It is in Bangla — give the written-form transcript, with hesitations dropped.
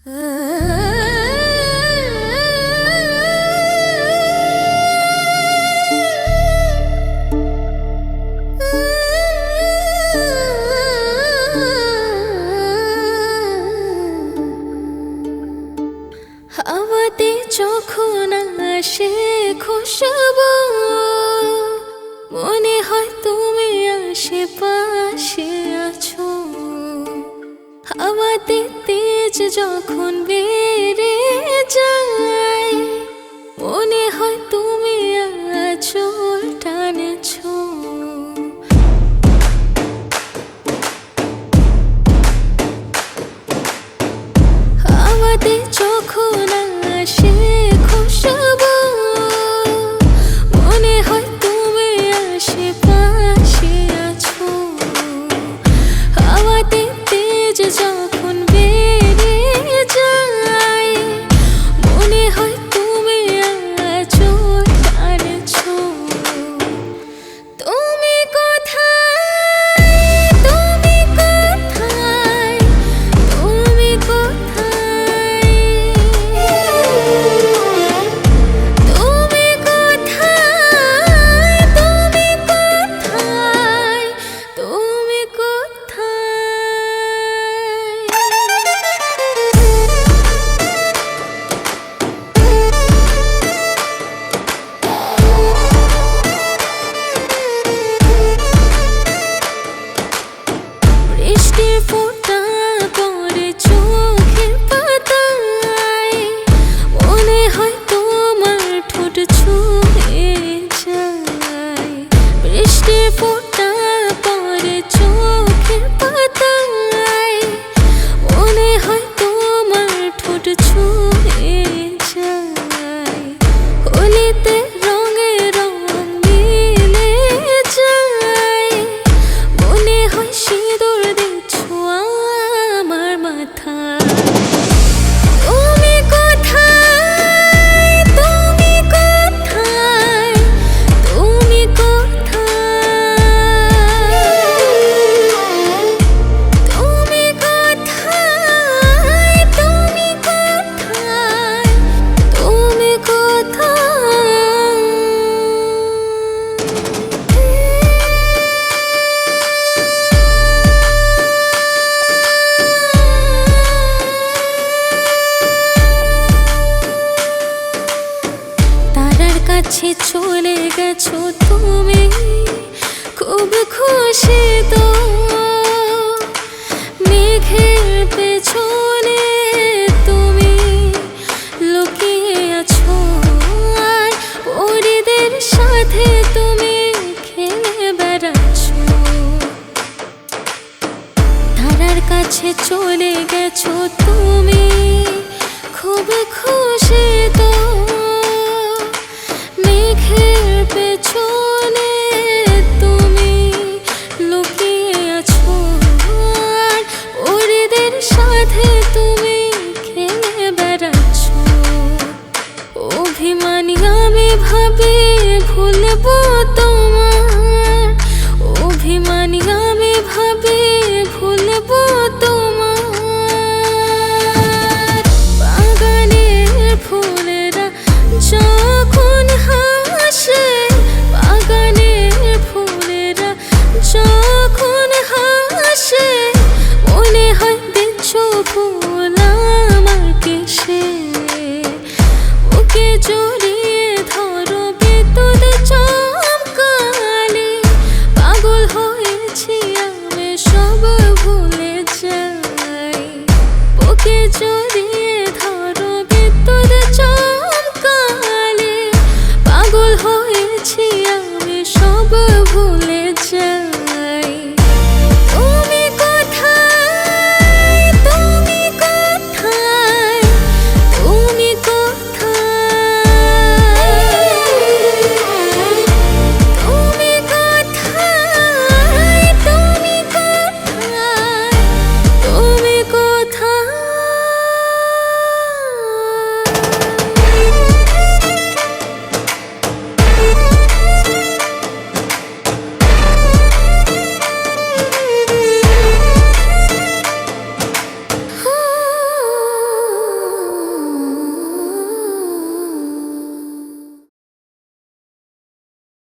হাওয়াতে যখন আসে খুশবু, মনে হয় তুমি আশেপাশে আছো। হাওয়াতে তেজ যখন বেড়ে যায়, মনে হয় তুমি আঁচল টানেছো। হাওয়াতে যখন আসে খুশবু, মনে হয় তুমি আশেপাশে আছো। হাওয়াতে তেজ যখন বেড়ে যায়, মনে হয় তুমি আঁচল টানেছো। তুমি কোথায়, তুমি কোথায়, তুমি কোথায়, তুমি কোথায়, তুমি কোথায়, তুমি কোথায়। বৃষ্টির ফোঁটা পড়ে চোখের পাতায়, মনে হয় তোমার ঠোঁট ছুঁয়ে যায়। বৃষ্টির ফোঁটা পড়ে চোখের পাতায়, মনে হয় তোমার ঠোঁট ছুঁয়ে যায়। হোলিতে রঙে রং মিলে যায়, মনে হয় সিঁদুর দিচ্ছো আমার মাথায়। তুমি কোথায়, তুমি কোথায়, তুমি কোথায়, তুমি কোথায়, তুমি কোথায়, তুমি কোথায়। তারার কাছে চলে গেছো তুমি, খুব খুশি তো। মেঘের পেছনে তুমি লুকিয়ে আছো, আর পরীদের সাথে তুমি খেলে বেড়াচ্ছো। তারার কাছে চলে গেছো তুমি, খুব খুশি